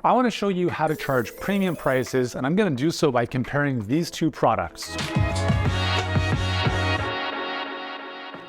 I want to show you how to charge premium prices, and I'm going to do so by comparing these two products.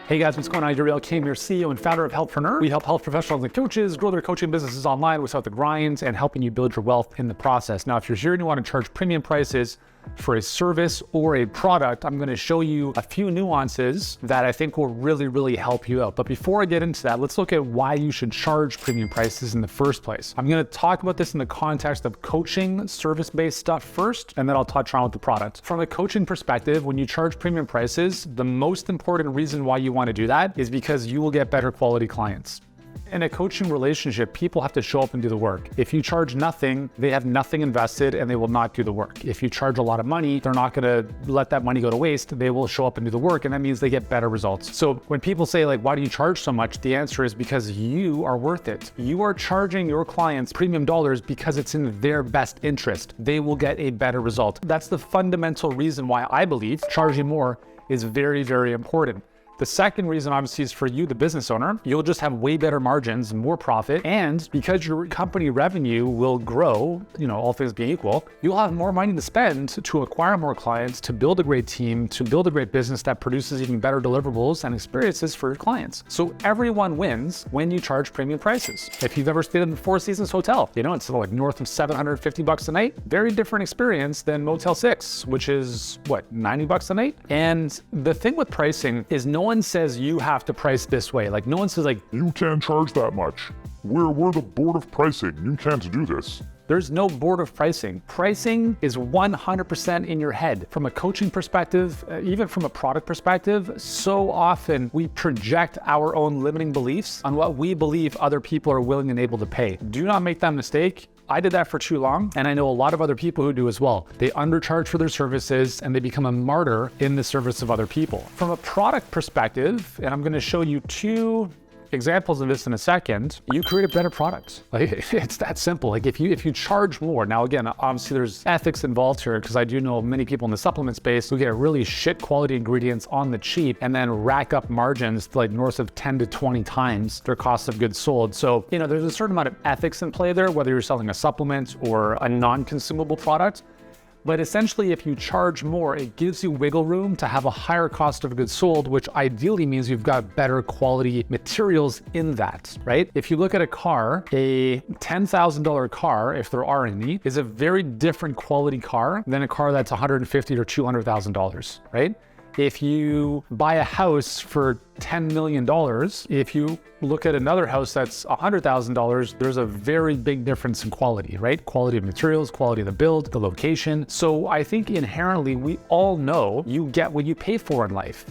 Hey guys, what's going on? You're Kim, your CEO and founder of Healthpreneur. We help health professionals and coaches grow their coaching businesses online without the grinds and helping you build your wealth in the process. Now, if you're here and you want to charge premium prices for a service or a product, I'm going to show you a few nuances that I think will really help you out. But before I get into that, let's look at why you should charge premium prices in the first place. I'm going to talk about this in the context of coaching, service-based stuff first, and then I'll touch on with the product. From a coaching perspective, when you charge premium prices, the most important reason why you want to do that is because you will get better quality clients. In a coaching relationship, people have to show up and do the work. If you charge nothing, they have nothing invested and they will not do the work. If you charge a lot of money, they're not gonna let that money go to waste. They will show up and do the work, and that means they get better results. So when people say like, why do you charge so much? The answer is because you are worth it. You are charging your clients premium dollars because it's in their best interest. They will get a better result. That's the fundamental reason why I believe charging more is very important. The second reason obviously is for you, the business owner. You'll just have way better margins, more profit, and because your company revenue will grow, all things being equal, you'll have more money to spend to acquire more clients, to build a great team, to build a great business that produces even better deliverables and experiences for your clients. So everyone wins when you charge premium prices. If you've ever stayed in the Four Seasons Hotel, it's like north of $750 a night. Very different experience than Motel 6, which is what, $90 a night? And the thing with pricing is no one says you have to price this way. Like no one says like, you can't charge that much. We're the board of pricing. You can't do this. There's no board of pricing. Pricing is 100% in your head. From a coaching perspective, even from a product perspective, so often we project our own limiting beliefs on what we believe other people are willing and able to pay. Do not make that mistake. I did that for too long, and I know a lot of other people who do as well. They undercharge for their services and they become a martyr in the service of other people. From a product perspective, and I'm gonna show you two examples of this in a second, you create a better product. Like it's that simple. Like if you charge more, now again, obviously there's ethics involved here because I do know many people in the supplement space who get really shit quality ingredients on the cheap and then rack up margins to like north of 10 to 20 times their cost of goods sold. So, there's a certain amount of ethics in play there, whether you're selling a supplement or a non-consumable product. But essentially, if you charge more, it gives you wiggle room to have a higher cost of goods sold, which ideally means you've got better quality materials in that, right? If you look at a car, a $10,000 car, if there are any, is a very different quality car than a car that's $150,000 or $200,000, right? If you buy a house for $10 million, if you look at another house that's $100,000, there's a very big difference in quality, right? Quality of materials, quality of the build, the location. So I think inherently we all know you get what you pay for in life.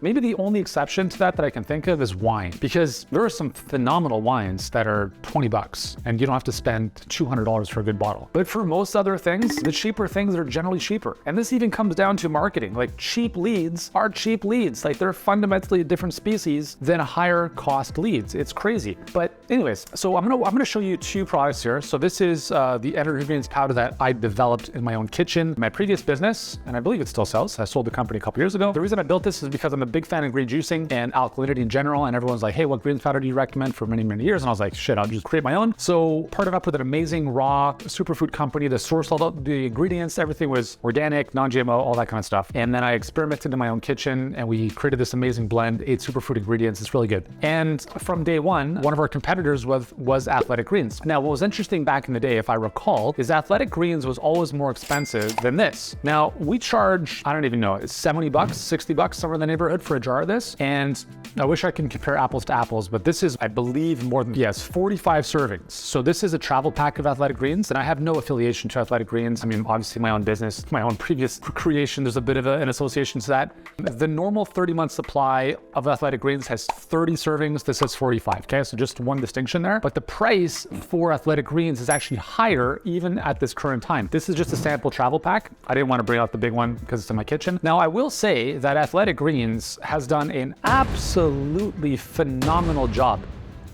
Maybe the only exception to that I can think of is wine, because there are some phenomenal wines that are $20 and you don't have to spend $200 for a good bottle. But for most other things, the cheaper things are generally cheaper. And this even comes down to marketing. Like cheap leads are cheap leads. Like they're fundamentally a different species than higher cost leads. It's crazy. But anyways, so I'm gonna show you two products here. So this is the energy ingredients powder that I developed in my own kitchen, my previous business, and I believe it still sells. I sold the company a couple years ago. The reason I built this is because I'm a big fan of green juicing and alkalinity in general, and everyone's like, hey, what greens powder do you recommend for many years? And I was like, shit, I'll just create my own. So partnered up with an amazing raw superfood company to source all the ingredients. Everything was organic, non-GMO, all that kind of stuff. And then I experimented in my own kitchen and we created this amazing blend, 8 superfood ingredients. It's really good. And from day one of our competitors was Athletic Greens. Now, what was interesting back in the day, if I recall, is Athletic Greens was always more expensive than this. Now, we charge, I don't even know, it's $70, $60, somewhere in the neighborhood for a jar of this. And I wish I can compare apples to apples, but this is, I believe, more than, 45 servings. So this is a travel pack of Athletic Greens, and I have no affiliation to Athletic Greens. I mean, obviously my own business, my own previous creation, there's a bit of an association to that. The normal 30-month supply of Athletic Greens has 30 servings. This has 45, okay? So just one distinction there. But the price for Athletic Greens is actually higher even at this current time. This is just a sample travel pack. I didn't want to bring out the big one because it's in my kitchen. Now, I will say that Athletic Greens has done an absolutely phenomenal job.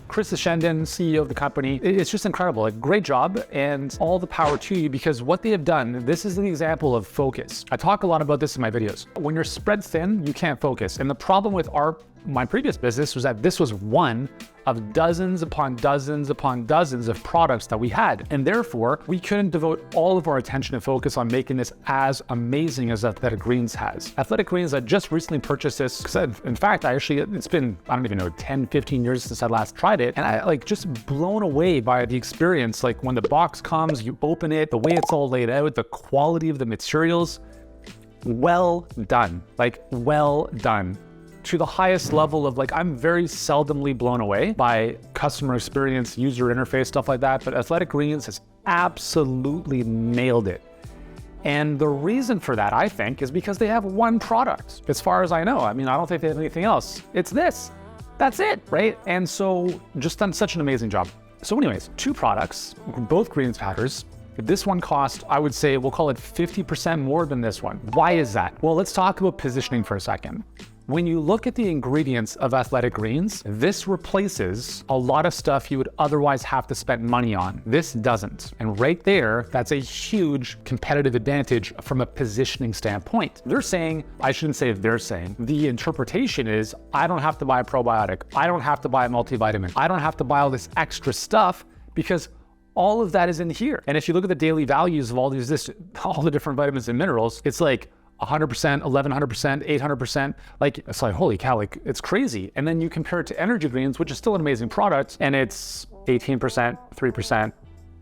Chris Ashendon, CEO of the company, it's just incredible. A great job and all the power to you, because what they have done, this is an example of focus. I talk a lot about this in my videos. When you're spread thin, you can't focus. And the problem with our my previous business was that this was one of dozens upon dozens upon dozens of products that we had. And therefore, we couldn't devote all of our attention and focus on making this as amazing as Athletic Greens has. Athletic Greens, I just recently purchased this because in fact, it's been, I don't even know, 10, 15 years since I last tried it. And I like just blown away by the experience. Like when the box comes, you open it, the way it's all laid out, the quality of the materials, well done, like well done. To the highest level of like, I'm very seldomly blown away by customer experience, user interface, stuff like that. But Athletic Greens has absolutely nailed it. And the reason for that, I think, is because they have one product, as far as I know. I mean, I don't think they have anything else. It's this. That's it, right? And so just done such an amazing job. So anyways, two products, both greens powders. This one cost, I would say, we'll call it 50% more than this one. Why is that? Well, let's talk about positioning for a second. When you look at the ingredients of Athletic Greens, this replaces a lot of stuff you would otherwise have to spend money on. This doesn't. And right there, that's a huge competitive advantage from a positioning standpoint. They're saying, I shouldn't say they're saying, the interpretation is, I don't have to buy a probiotic. I don't have to buy a multivitamin. I don't have to buy all this extra stuff because all of that is in here. And if you look at the daily values of all the different vitamins and minerals, it's like 100%, 1100%, 800%. Like, it's like, holy cow, like it's crazy. And then you compare it to Energy Greens, which is still an amazing product, and it's 18%, 3%,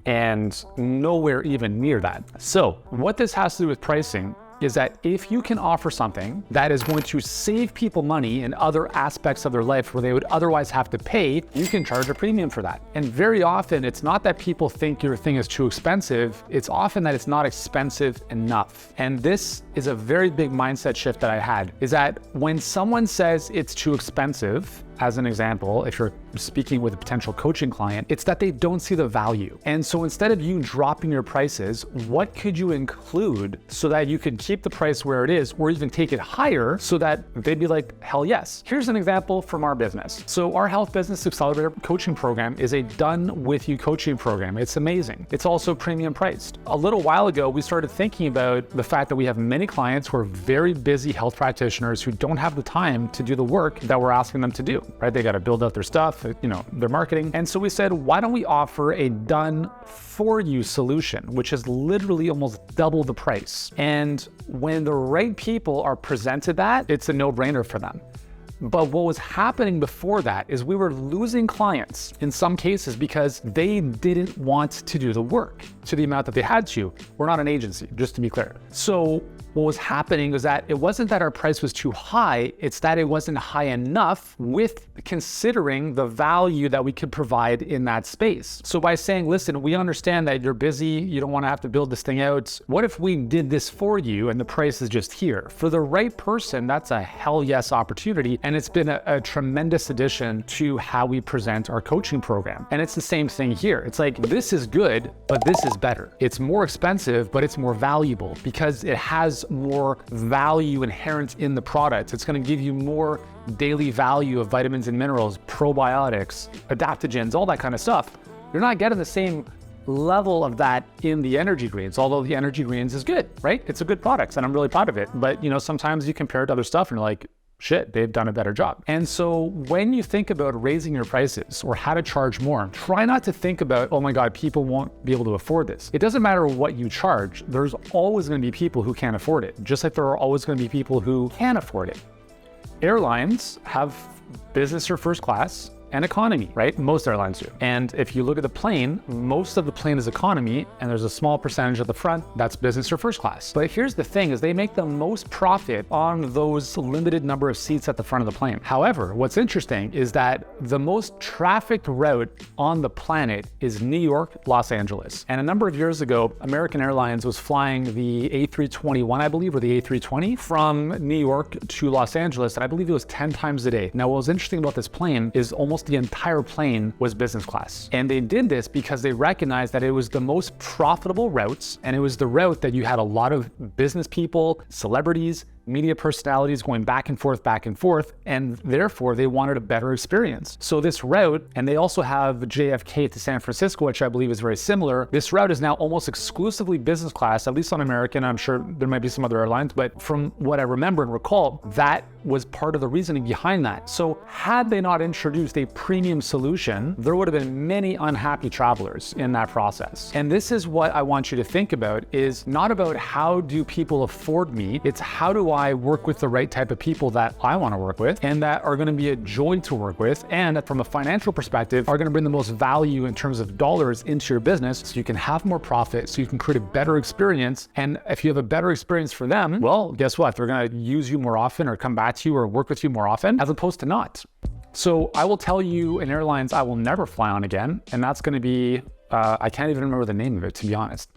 and nowhere even near that. So what this has to do with pricing is that if you can offer something that is going to save people money in other aspects of their life where they would otherwise have to pay, you can charge a premium for that. And very often, it's not that people think your thing is too expensive, it's often that it's not expensive enough. And this is a very big mindset shift that I had, is that when someone says it's too expensive, as an example, if you're speaking with a potential coaching client, it's that they don't see the value. And so instead of you dropping your prices, what could you include so that you could keep the price where it is or even take it higher so that they'd be like, hell yes. Here's an example from our business. So our Health Business Accelerator coaching program is a done with you coaching program. It's amazing. It's also premium priced. A little while ago, we started thinking about the fact that we have many clients who are very busy health practitioners who don't have the time to do the work that we're asking them to do. Right? They got to build out their stuff, their marketing. And so we said, why don't we offer a done for you solution, which is literally almost double the price. And when the right people are presented that, it's a no-brainer for them. But what was happening before that is we were losing clients in some cases because they didn't want to do the work to the amount that they had to. We're not an agency, just to be clear. So what was happening was that it wasn't that our price was too high, it's that it wasn't high enough with considering the value that we could provide in that space. So by saying, listen, we understand that you're busy, you don't want to have to build this thing out. What if we did this for you and the price is just here? For the right person, that's a hell yes opportunity. And it's been a tremendous addition to how we present our coaching program. And it's the same thing here. It's like, this is good, but this is better. It's more expensive, but it's more valuable because it has more value inherent in the product. It's going to give you more daily value of vitamins and minerals, probiotics, adaptogens, all that kind of stuff. You're not getting the same level of that in the Energy Greens, although the Energy Greens is good, right? It's a good product and I'm really proud of it. But sometimes you compare it to other stuff and you're like, shit, they've done a better job. And so when you think about raising your prices or how to charge more, try not to think about, oh my God, people won't be able to afford this. It doesn't matter what you charge. There's always going to be people who can't afford it, just like there are always going to be people who can afford it. Airlines have business or first class and economy, right? Most airlines do. And if you look at the plane, most of the plane is economy, and there's a small percentage at the front that's business or first class. But here's the thing, is they make the most profit on those limited number of seats at the front of the plane. However, what's interesting is that the most trafficked route on the planet is New York, Los Angeles. And a number of years ago, American Airlines was flying the A321, I believe, or the A320 from New York to Los Angeles, and I believe it was 10 times a day. Now, what was interesting about this plane is almost the entire plane was business class. And they did this because they recognized that it was the most profitable routes, and it was the route that you had a lot of business people, celebrities, media personalities going back and forth, and therefore they wanted a better experience. So this route, and they also have JFK to San Francisco, which I believe is very similar. This route is now almost exclusively business class, at least on American. I'm sure there might be some other airlines, but from what I remember and recall, that was part of the reasoning behind that. So had they not introduced a premium solution, there would have been many unhappy travelers in that process. And this is what I want you to think about, is not about how do people afford me, it's how do I work with the right type of people that I want to work with and that are going to be a joy to work with, and from a financial perspective are going to bring the most value in terms of dollars into your business, so you can have more profit, so you can create a better experience. And if you have a better experience for them, well, guess what? They're going to use you more often or come back to you or work with you more often, as opposed to not. So I will tell you in airlines I will never fly on again, and that's going to be, I can't even remember the name of it, to be honest.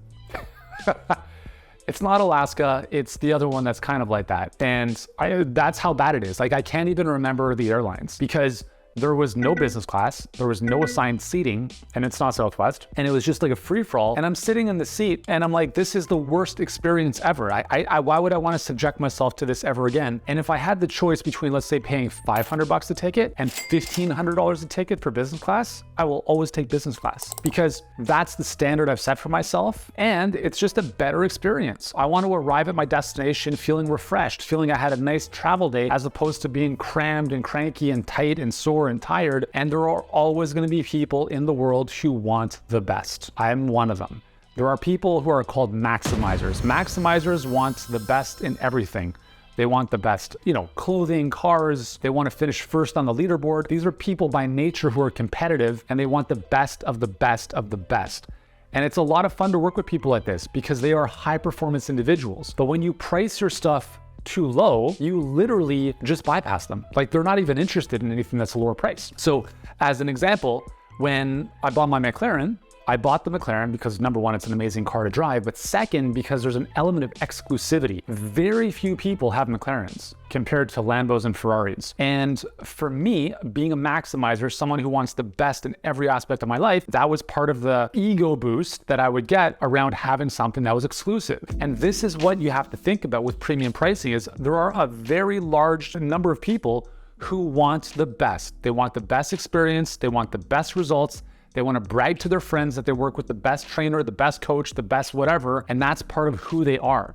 It's not Alaska, it's the other one that's kind of like that. And that's how bad it is. Like, I can't even remember the airlines because there was no business class, there was no assigned seating, and it's not Southwest, and it was just like a free-for-all. And I'm sitting in the seat and I'm like, this is the worst experience ever. Why would I want to subject myself to this ever again? And if I had the choice between, let's say, paying $500 a ticket and $1,500 a ticket for business class, I will always take business class, because that's the standard I've set for myself, and it's just a better experience. I want to arrive at my destination feeling refreshed, feeling I had a nice travel day, as opposed to being crammed and cranky and tight and sore and tired. And there are always going to be people in the world who want the best. I'm one of them. There are people who are called maximizers. Maximizers want the best in everything. They want the best, clothing, cars. They want to finish first on the leaderboard. These are people by nature who are competitive, and they want the best of the best of the best. And it's a lot of fun to work with people like this because they are high performance individuals. But when you price your stuff too low, you literally just bypass them. Like, they're not even interested in anything that's a lower price. So as an example, when I bought my McLaren, I bought the McLaren because, number one, it's an amazing car to drive, but second, because there's an element of exclusivity. Very few people have McLarens compared to Lambos and Ferraris. And for me, being a maximizer, someone who wants the best in every aspect of my life, that was part of the ego boost that I would get around having something that was exclusive. And this is what you have to think about with premium pricing, is there are a very large number of people who want the best. They want the best experience, they want the best results, they want to brag to their friends that they work with the best trainer, the best coach, the best whatever, and that's part of who they are.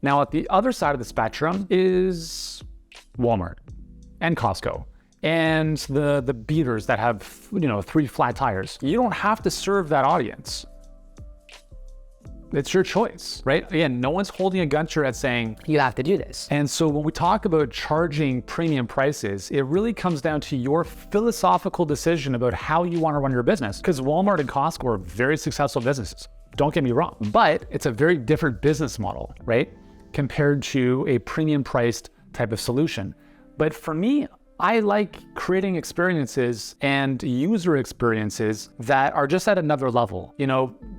Now, at the other side of the spectrum is Walmart and Costco and the beaters that have, 3 flat tires. You don't have to serve that audience. It's your choice, right? Again, no one's holding a gun to your head saying, you have to do this. And so when we talk about charging premium prices, it really comes down to your philosophical decision about how you want to run your business. Because Walmart and Costco are very successful businesses. Don't get me wrong, but it's a very different business model, right? Compared to a premium priced type of solution. But for me, I like creating experiences and user experiences that are just at another level.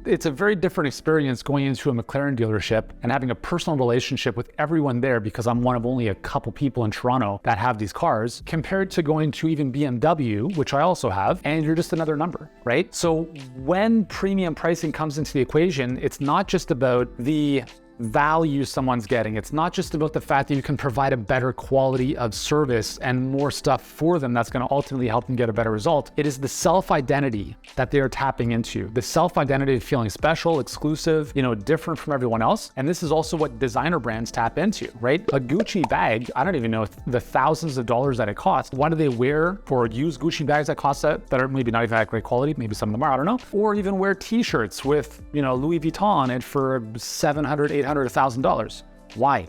It's a very different experience going into a McLaren dealership and having a personal relationship with everyone there, because I'm one of only a couple people in Toronto that have these cars, compared to going to even BMW, which I also have, and you're just another number, right? So when premium pricing comes into the equation, it's not just about the value someone's getting. It's not just about the fact that you can provide a better quality of service and more stuff for them that's going to ultimately help them get a better result. It is the self-identity that they are tapping into. The self-identity of feeling special, exclusive, different from everyone else. And this is also what designer brands tap into, right? A Gucci bag, I don't even know the thousands of dollars that it costs. Why do they wear for used Gucci bags that cost that are maybe not even that great quality? Maybe some of them are, I don't know. Or even wear t-shirts with, Louis Vuitton and for $700, $800, $1,000. Why?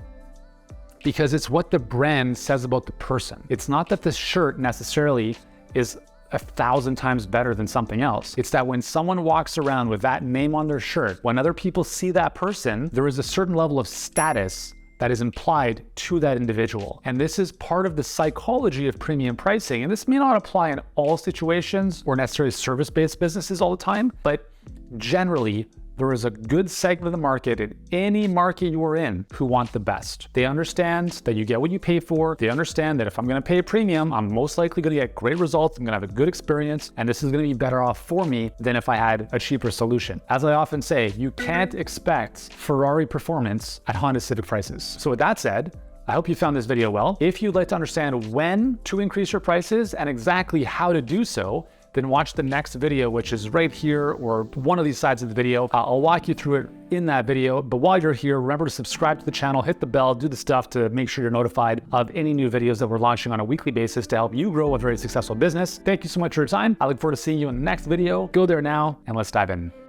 Because it's what the brand says about the person. It's not that this shirt necessarily is 1,000 times better than something else. It's that when someone walks around with that name on their shirt, when other people see that person, there is a certain level of status that is implied to that individual. And this is part of the psychology of premium pricing. And this may not apply in all situations or necessarily service-based businesses all the time, but generally, there is a good segment of the market in any market you're in who want the best. They understand that you get what you pay for. They understand that if I'm going to pay a premium, I'm most likely going to get great results. I'm going to have a good experience, and this is going to be better off for me than if I had a cheaper solution. As I often say, you can't expect Ferrari performance at Honda Civic prices. So with that said, I hope you found this video well. If you'd like to understand when to increase your prices and exactly how to do so, then watch the next video, which is right here or one of these sides of the video. I'll walk you through it in that video. But while you're here, remember to subscribe to the channel, hit the bell, do the stuff to make sure you're notified of any new videos that we're launching on a weekly basis to help you grow a very successful business. Thank you so much for your time. I look forward to seeing you in the next video. Go there now and let's dive in.